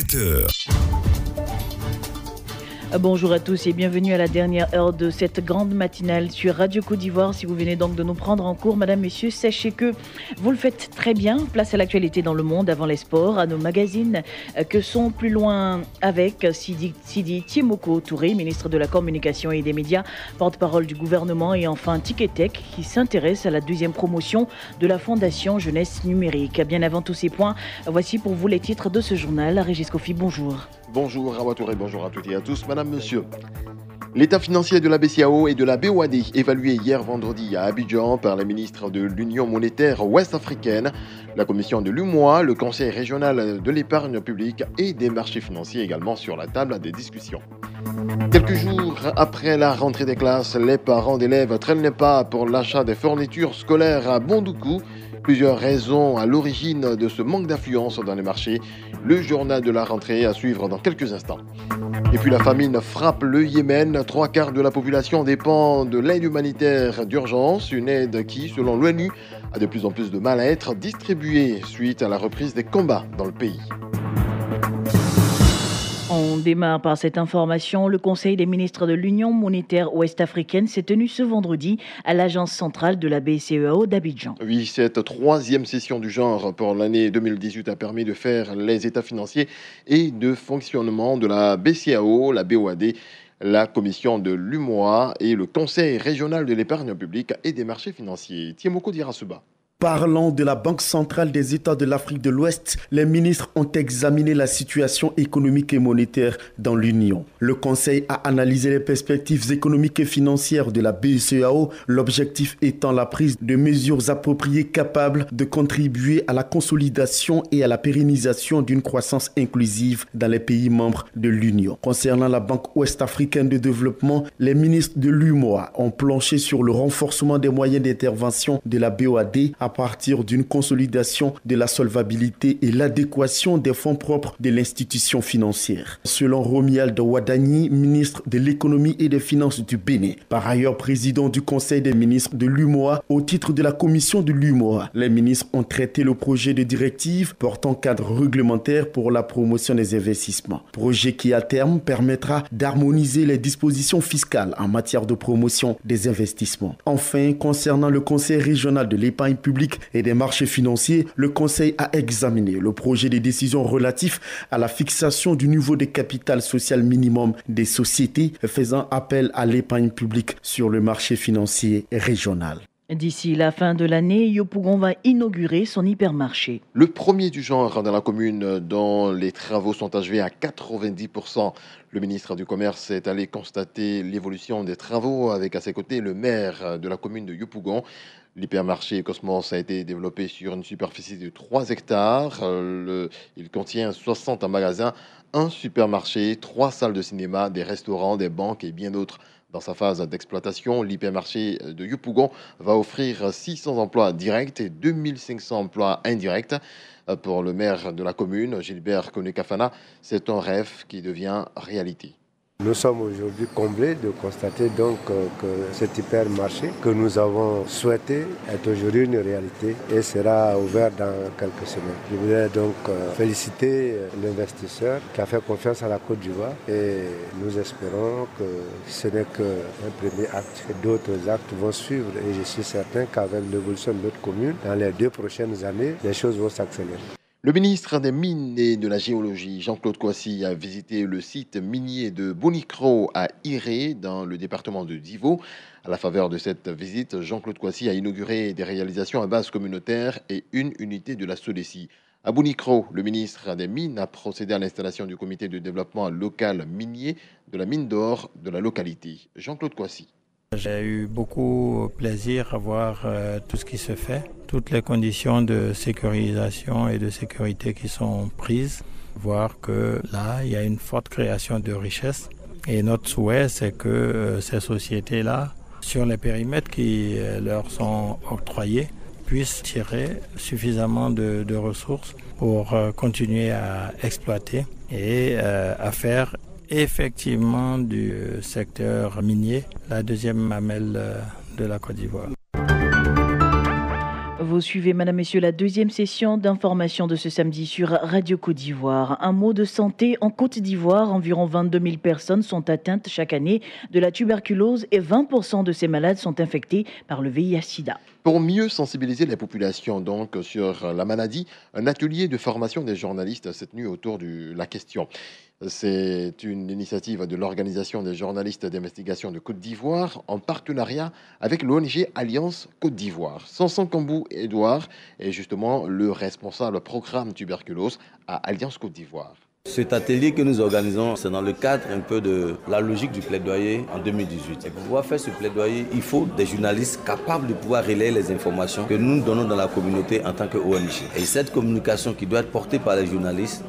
20h. Bonjour à tous et bienvenue à la dernière heure de cette grande matinale sur Radio Côte d'Ivoire. Si vous venez donc de nous prendre en cours, madame, messieurs, sachez que vous le faites très bien. Place à l'actualité dans le monde avant les sports, à nos magazines que sont plus loin avec Sidi Tiemoko Touré, ministre de la Communication et des Médias, porte-parole du gouvernement, et enfin Tech qui s'intéresse à la deuxième promotion de la Fondation Jeunesse Numérique. Bien avant tous ces points, voici pour vous les titres de ce journal. Régis Kofi, bonjour. Bonjour Rawa Touré, bonjour à toutes et à tous. Madame, monsieur, l'état financier de la BCAO et de la BOAD évalué hier vendredi à Abidjan par les ministres de l'Union monétaire ouest-africaine, la commission de l'UMOA, le conseil régional de l'épargne publique et des marchés financiers également sur la table des discussions. Quelques jours après la rentrée des classes, les parents d'élèves traînent les pas pour l'achat des fournitures scolaires à Bondoukou. Plusieurs raisons à l'origine de ce manque d'affluence dans les marchés. Le journal de la rentrée à suivre dans quelques instants. Et puis la famine frappe le Yémen. 3/4 de la population dépend de l'aide humanitaire d'urgence. Une aide qui, selon l'ONU, a de plus en plus de mal à être distribuée suite à la reprise des combats dans le pays. On démarre par cette information. Le Conseil des ministres de l'Union monétaire ouest-africaine s'est tenu ce vendredi à l'agence centrale de la BCEAO d'Abidjan. Oui, cette troisième session du genre pour l'année 2018 a permis de faire les états financiers et de fonctionnement de la BCEAO, la BOAD, la commission de l'UMOA et le Conseil régional de l'épargne publique et des marchés financiers. Tiemoko Dirasuba. Parlant de la Banque centrale des États de l'Afrique de l'Ouest, les ministres ont examiné la situation économique et monétaire dans l'Union. Le Conseil a analysé les perspectives économiques et financières de la BCEAO, l'objectif étant la prise de mesures appropriées capables de contribuer à la consolidation et à la pérennisation d'une croissance inclusive dans les pays membres de l'Union. Concernant la Banque ouest-africaine de développement, les ministres de l'UMOA ont planché sur le renforcement des moyens d'intervention de la BOAD à partir d'une consolidation de la solvabilité et l'adéquation des fonds propres de l'institution financière. Selon Romuald Wadani, ministre de l'économie et des finances du Bénin, par ailleurs président du Conseil des ministres de l'UMOA, au titre de la commission de l'UMOA, les ministres ont traité le projet de directive portant cadre réglementaire pour la promotion des investissements. Projet qui à terme permettra d'harmoniser les dispositions fiscales en matière de promotion des investissements. Enfin, concernant le Conseil régional de l'épargne publique et des marchés financiers, le Conseil a examiné le projet de décision relatif à la fixation du niveau de capital social minimum des sociétés faisant appel à l'épargne publique sur le marché financier régional. D'ici la fin de l'année, Yopougon va inaugurer son hypermarché. Le premier du genre dans la commune dont les travaux sont achevés à 90%. Le ministre du Commerce est allé constater l'évolution des travaux avec à ses côtés le maire de la commune de Yopougon. L'hypermarché Cosmos a été développé sur une superficie de 3 hectares. Il contient 60 magasins, un supermarché, 3 salles de cinéma, des restaurants, des banques et bien d'autres. Dans sa phase d'exploitation, l'hypermarché de Yopougon va offrir 600 emplois directs et 2500 emplois indirects. Pour le maire de la commune, Gilbert Konekafana, c'est un rêve qui devient réalité. Nous sommes aujourd'hui comblés de constater donc que cet hypermarché que nous avons souhaité est aujourd'hui une réalité et sera ouvert dans quelques semaines. Je voudrais donc féliciter l'investisseur qui a fait confiance à la Côte d'Ivoire et nous espérons que ce n'est qu'un premier acte. D'autres actes vont suivre et je suis certain qu'avec l'évolution de notre commune, dans les 2 prochaines années, les choses vont s'accélérer. Le ministre des Mines et de la Géologie, Jean-Claude Kouassi, a visité le site minier de Bonikro à Iré, dans le département de Divo. À la faveur de cette visite, Jean-Claude Kouassi a inauguré des réalisations à base communautaire et une unité de la SODECI. À Bonikro, le ministre des Mines a procédé à l'installation du comité de développement local minier de la mine d'or de la localité. Jean-Claude Kouassi. J'ai eu beaucoup plaisir à voir tout ce qui se fait, toutes les conditions de sécurisation et de sécurité qui sont prises, voir que là, il y a une forte création de richesses. Et notre souhait, c'est que ces sociétés-là, sur les périmètres qui leur sont octroyés, puissent tirer suffisamment de ressources pour continuer à exploiter et à faire effectivement du secteur minier la deuxième mamelle de la Côte d'Ivoire. Vous Vous suivez, Madame, Messieurs, la deuxième session d'information de ce samedi sur Radio Côte d'Ivoire. Un mot de santé en Côte d'Ivoire. Environ 22 000 personnes sont atteintes chaque année de la tuberculose et 20% de ces malades sont infectés par le VIH-Sida. Pour mieux sensibiliser les populations donc sur la maladie, un atelier de formation des journalistes s'est tenu autour de la question. C'est une initiative de l'Organisation des journalistes d'investigation de Côte d'Ivoire en partenariat avec l'ONG Alliance Côte d'Ivoire. Sanson Kambou-Edouard est justement le responsable programme tuberculose à Alliance Côte d'Ivoire. Cet atelier que nous organisons, c'est dans le cadre un peu de la logique du plaidoyer en 2018. Et pour pouvoir faire ce plaidoyer, il faut des journalistes capables de pouvoir relayer les informations que nous donnons dans la communauté en tant qu'ONG. Et cette communication qui doit être portée par les journalistes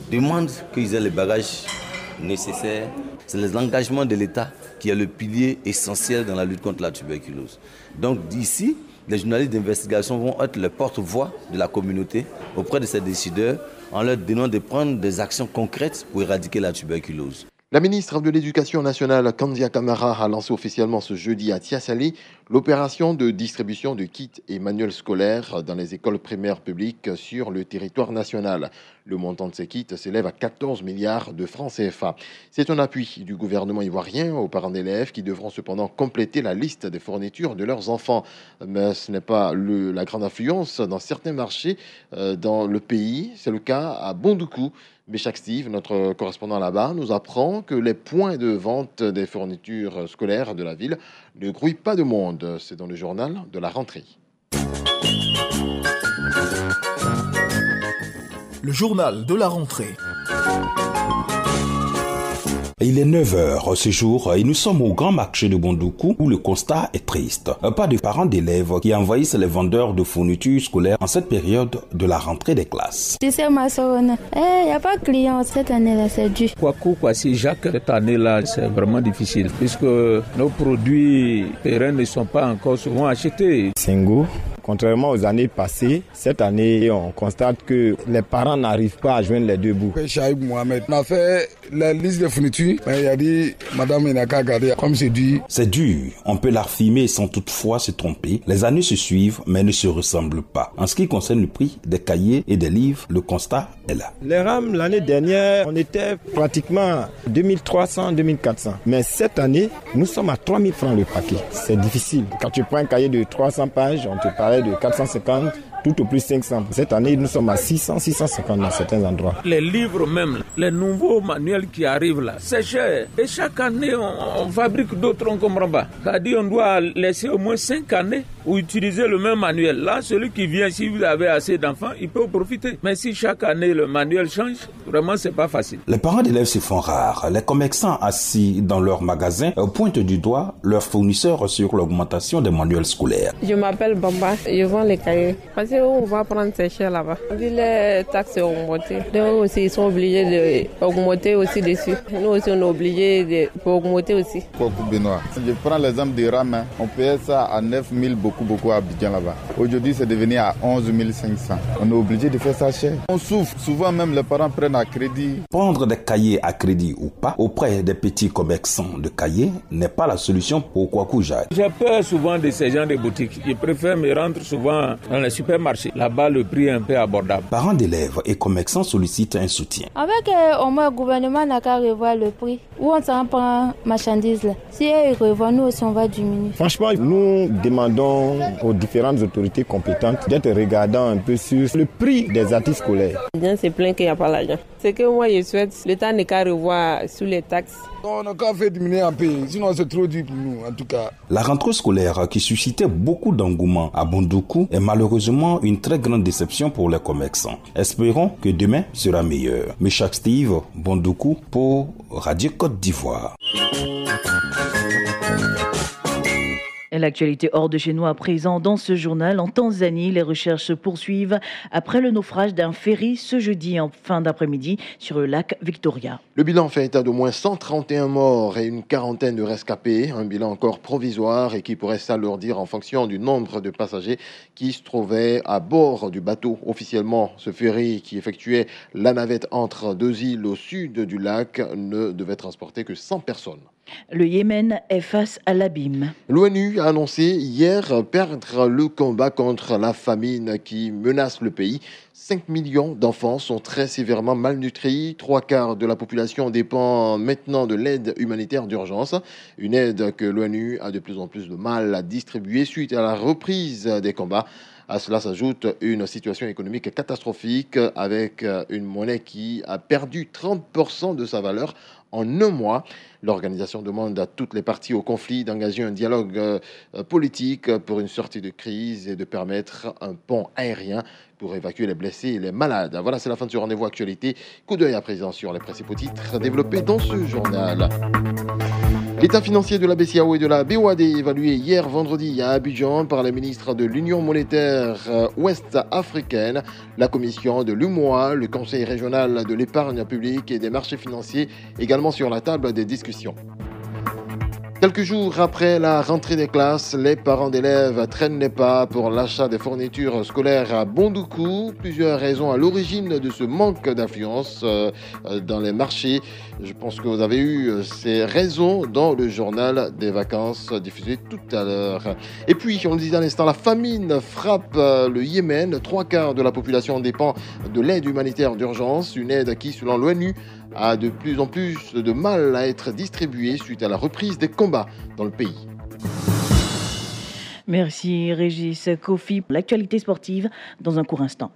demande qu'ils aient les bagages nécessaires. C'est l'engagement de l'État qui est le pilier essentiel dans la lutte contre la tuberculose. Donc d'ici, les journalistes d'investigation vont être les porte-voix de la communauté auprès de ces décideurs en leur donnant de prendre des actions concrètes pour éradiquer la tuberculose. La ministre de l'Éducation nationale, Kandia Camara, a lancé officiellement ce jeudi à Tiassalé l'opération de distribution de kits et manuels scolaires dans les écoles primaires publiques sur le territoire national. Le montant de ces kits s'élève à 14 milliards de francs CFA. C'est un appui du gouvernement ivoirien aux parents d'élèves qui devront cependant compléter la liste des fournitures de leurs enfants. Mais ce n'est pas la grande affluence dans certains marchés dans le pays. C'est le cas à Bondoukou. Béchak Steve, notre correspondant là-bas, nous apprend que les points de vente des fournitures scolaires de la ville ne grouillent pas de monde. C'est dans le journal de la rentrée. Le journal de la rentrée. Il est 9h ce jour et nous sommes au grand marché de Bondoukou où le constat est triste. Pas de parents d'élèves qui envahissent les vendeurs de fournitures scolaires en cette période de la rentrée des classes. Tu sais, ma soeur, il n'y a pas de clients cette année-là, c'est dur. Kwasi Jacques, cette année-là, c'est vraiment difficile puisque nos produits pérennes ne sont pas encore souvent achetés. Sengo. Contrairement aux années passées, cette année, on constate que les parents n'arrivent pas à joindre les deux bouts. Chaïb Mohamed, on a fait la liste de fournitures, mais il a dit, madame, il n'a qu'à garder, comme c'est dur. C'est dur, on peut l'affirmer sans toutefois se tromper. Les années se suivent, mais ne se ressemblent pas. En ce qui concerne le prix des cahiers et des livres, le constat est là. Les rames, l'année dernière, on était pratiquement 2300, 2400. Mais cette année, nous sommes à 3000 francs le paquet. C'est difficile. Quand tu prends un cahier de 300 pages, on te parlait de 450, tout au plus 500. Cette année, nous sommes à 600, 650 dans certains endroits. Les livres même, les nouveaux manuels qui arrivent là, c'est cher. Et chaque année, on fabrique d'autres, on ne comprend pas. C'est-à-dire on doit laisser au moins 5 années ou utiliser le même manuel. Là, celui qui vient, si vous avez assez d'enfants, il peut en profiter. Mais si chaque année, le manuel change, vraiment, c'est pas facile. Les parents d'élèves se font rares. Les commerçants assis dans leurs magasins pointent du doigt leurs fournisseurs sur l'augmentation des manuels scolaires. Je m'appelle Bamba, je vends les cahiers. Parce qu'on va prendre ces chers là-bas. Les taxes ont augmenté. Donc aussi, ils sont obligés d'augmenter aussi dessus. Nous aussi, on est obligés d'augmenter aussi. Pour Benoît, je prends l'exemple des rames. On payait ça à 9 000 beaucoup à Abidjan là-bas. Aujourd'hui, c'est devenu à 11 500. On est obligé de faire ça cher. On souffre. Souvent même, les parents prennent à crédit. Prendre des cahiers à crédit ou pas auprès des petits commerçants de cahiers n'est pas la solution pour Kwaku Jacques. J'ai peur souvent de ces gens de boutiques. Je préfère me rendre souvent dans les supermarchés. Là-bas, le prix est un peu abordable. Parents d'élèves et commerçants sollicitent un soutien. Avec au moins le gouvernement n'a qu'à revoir le prix. Où on s'en prend marchandises là. Si ils revoient, nous aussi on va diminuer. Franchement, nous demandons aux différentes autorités compétentes d'être regardant un peu sur le prix des articles scolaires. Les gens se plaignent qu'il n'y a pas l'argent. C'est que moi je souhaite, l'État n'est qu'à revoir sous les taxes. On n'a qu'à faire diminuer un peu, sinon c'est trop dur pour nous en tout cas. La rentrée scolaire qui suscitait beaucoup d'engouement à Bondoukou est malheureusement une très grande déception pour les commerçants. Espérons que demain sera meilleur. Béchak Steve, Bondoukou pour Radio Côte d'Ivoire. L'actualité hors de chez nous à présent dans ce journal. En Tanzanie, les recherches se poursuivent après le naufrage d'un ferry ce jeudi en fin d'après-midi sur le lac Victoria. Le bilan fait état d'au moins 131 morts et une quarantaine de rescapés. Un bilan encore provisoire et qui pourrait s'alourdir en fonction du nombre de passagers qui se trouvaient à bord du bateau. Officiellement, ce ferry qui effectuait la navette entre deux îles au sud du lac ne devait transporter que 100 personnes. Le Yémen est face à l'abîme. L'ONU a annoncé hier perdre le combat contre la famine qui menace le pays. 5 millions d'enfants sont très sévèrement malnutris. 3/4 de la population dépend maintenant de l'aide humanitaire d'urgence. Une aide que l'ONU a de plus en plus de mal à distribuer suite à la reprise des combats. À cela s'ajoute une situation économique catastrophique avec une monnaie qui a perdu 30% de sa valeur en un mois. L'organisation demande à toutes les parties au conflit d'engager un dialogue politique pour une sortie de crise et de permettre un pont aérien pour évacuer les blessés et les malades. Voilà, c'est la fin de ce rendez-vous actualité. Coup d'œil à présent sur les principaux titres développés dans ce journal. L'état financier de la BCEAO et de la BOAD évalué hier vendredi à Abidjan par les ministres de l'Union monétaire ouest-africaine, la commission de l'UMOA, le conseil régional de l'épargne publique et des marchés financiers, également sur la table des discussions. Quelques jours après la rentrée des classes, les parents d'élèves traînent les pas pour l'achat des fournitures scolaires à Bondoukou. Plusieurs raisons à l'origine de ce manque d'affluence dans les marchés. Je pense que vous avez eu ces raisons dans le journal des vacances diffusé tout à l'heure. Et puis, on le disait à l'instant, la famine frappe le Yémen. 3/4 de la population dépend de l'aide humanitaire d'urgence. Une aide qui, selon l'ONU, a de plus en plus de mal à être distribuée suite à la reprise des combats dans le pays. Merci Régis Kofi. L'actualité sportive dans un court instant.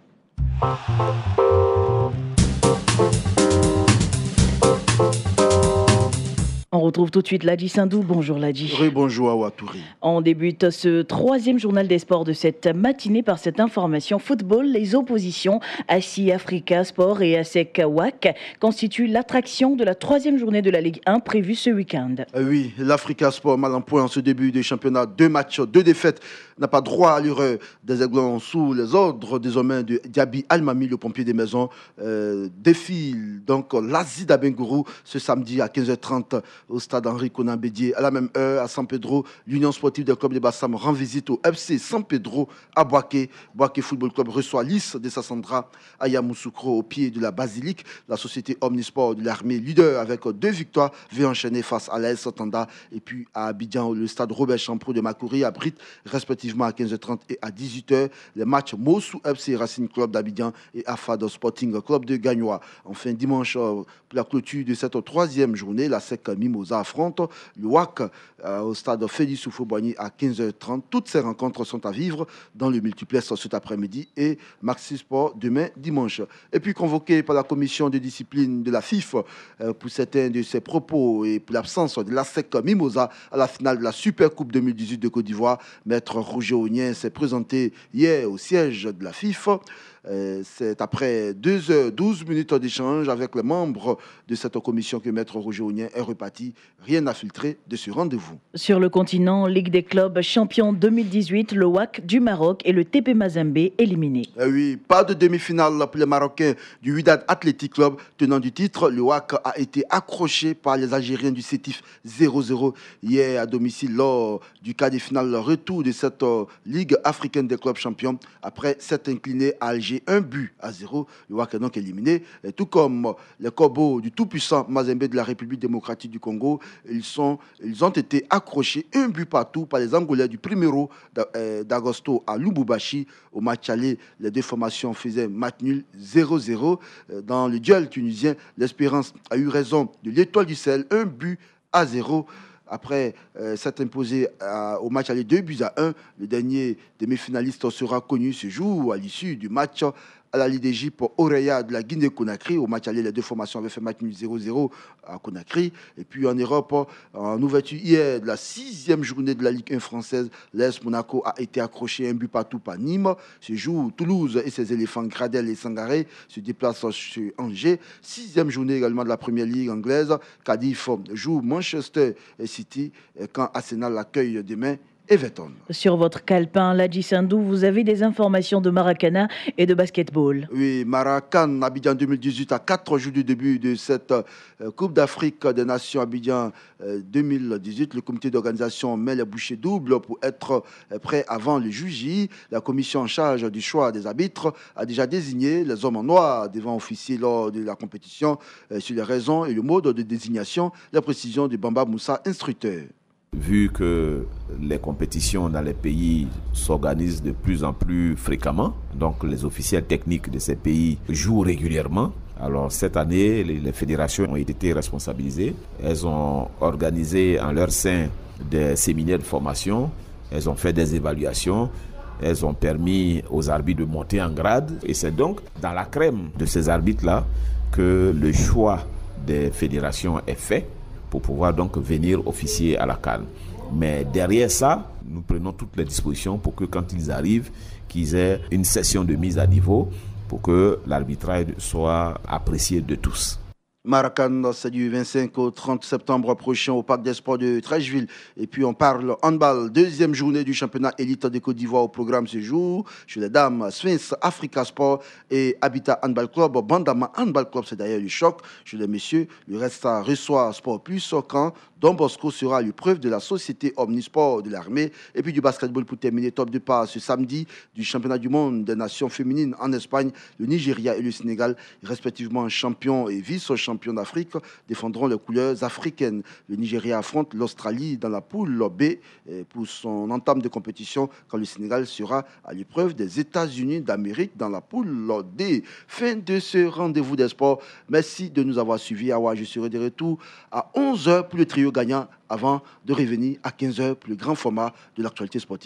On retrouve tout de suite Ladji Sindou. Bonjour Ladji. Bonjour à Watouri. On débute ce troisième journal des sports de cette matinée par cette information. Football, les oppositions ASI Africa Sport et ASEC WAC constituent l'attraction de la troisième journée de la Ligue 1 prévue ce week-end. Oui, l'Africa Sport mal en point en ce début de championnat. 2 matchs, 2 défaites. N'a pas droit à l'heure des Aiglons sous les ordres désormais de Diaby Almami, le pompier des maisons. Défile donc l'Asie d'Abengourou ce samedi à 15h30 au stade Henri Konan Bédié. À la même heure, à San Pedro, l'Union sportive des clubs de Bassam rend visite au FC San Pedro à Boaké. Boaké Football Club reçoit Lys de Sassandra à Yamoussoukro au pied de la basilique. La société Omnisport de l'armée, leader avec 2 victoires, va enchaîner face à l'AS Tanda. Et puis à Abidjan, le stade Robert Champrou de Makoury abrite respectivement à 15h30 et à 18h les matchs Mossou FC Racing Club d'Abidjan et Afad Sporting Club de Gagnoa. Enfin, dimanche, pour la clôture de cette troisième journée, la SEC Mimosa affronte le WAC au stade Félix Houphouët-Boigny à 15h30. Toutes ces rencontres sont à vivre dans le multiplex cet après-midi et Maxi Sport demain dimanche. Et puis convoqué par la commission de discipline de la FIF pour certains de ses propos et pour l'absence de la SEC Mimosa à la finale de la Super Coupe 2018 de Côte d'Ivoire, Maître Roger Ognien s'est présenté hier au siège de la FIF. C'est après 2h12 d'échange avec les membres de cette commission que Maître Roger Ognien est reparti. Rien à filtrer de ce rendez-vous. Sur le continent, Ligue des clubs champion 2018, le WAC du Maroc et le TP Mazembe éliminés. Oui, pas de demi-finale pour les Marocains du Wydad Athletic Club. Tenant du titre, le WAC a été accroché par les Algériens du Sétif 0-0 hier à domicile lors du quart de finale retour de cette Ligue africaine des clubs champions. Après s'être incliné à Alger 1-0, le WAC est donc éliminé. Et tout comme les Corbeaux du tout-puissant Mazembe de la République démocratique du Congo, ils ont été accrochés 1-0 par les Angolais du Primero d'Agosto à Lubumbashi. Au match aller, les deux formations faisaient match nul 0-0. Dans le duel tunisien, l'Espérance a eu raison de l'Étoile du Sahel 1-0. Après s'être imposé au match aller 2-1, le dernier demi-finaliste sera connu ce jour à l'issue du match à la Lidéji pour Oreya de la Guinée-Conakry. Au match aller, les deux formations avaient fait match nul 0-0 à Conakry. Et puis en Europe, en ouverture hier de la 6e journée de la Ligue 1 française, l'AS Monaco a été accroché 1-0 par Nîmes. Ce jour, Toulouse et ses éléphants Gradel et Sangaré se déplacent chez Angers. 6e journée également de la Première Ligue anglaise. Cardiff joue Manchester City quand Arsenal accueille demain Everton. Sur votre calepin, Ladji Sandou, vous avez des informations de Maracana et de basketball. Oui, Maracan, Abidjan 2018, à 4 jours du début de cette Coupe d'Afrique des Nations Abidjan 2018. Le comité d'organisation met les bouchées doubles pour être prêt avant le juge. La commission en charge du choix des arbitres a déjà désigné les hommes en noir devant officier lors de la compétition sur les raisons et le mode de désignation. La précision de Bamba Moussa, instructeur. Vu que les compétitions dans les pays s'organisent de plus en plus fréquemment, donc les officiels techniques de ces pays jouent régulièrement. Alors cette année, les fédérations ont été responsabilisées. Elles ont organisé en leur sein des séminaires de formation, elles ont fait des évaluations, elles ont permis aux arbitres de monter en grade. Et c'est donc dans la crème de ces arbitres-là que le choix des fédérations est fait, pour pouvoir donc venir officier à la CAN. Mais derrière ça, nous prenons toutes les dispositions pour que quand ils arrivent, qu'ils aient une session de mise à niveau pour que l'arbitrage soit apprécié de tous. Maracan, c'est du 25 au 30 septembre prochain au Parc des Sports de Trècheville. Et puis on parle handball, deuxième journée du championnat élite de Côte d'Ivoire au programme ce jour. Chez les dames, Sphinx, Africa Sport et Habitat Handball Club. Bandama Handball Club, c'est d'ailleurs le choc. Chez les messieurs, le reste reçoit Sport Plus quand Don Bosco sera l'épreuve de la société Omnisport de l'armée. Et puis du basketball pour terminer, top de part ce samedi du championnat du monde des nations féminines en Espagne. Le Nigeria et le Sénégal, respectivement champions et vice-champions d'Afrique, défendront les couleurs africaines. Le Nigeria affronte l'Australie dans la poule B pour son entame de compétition quand le Sénégal sera à l'épreuve des États-Unis d'Amérique dans la poule D. Fin de ce rendez-vous des sports. Merci de nous avoir suivis. Awa, je serai de retour à 11h pour le trio gagnant avant de revenir à 15h pour le grand format de l'actualité sportive.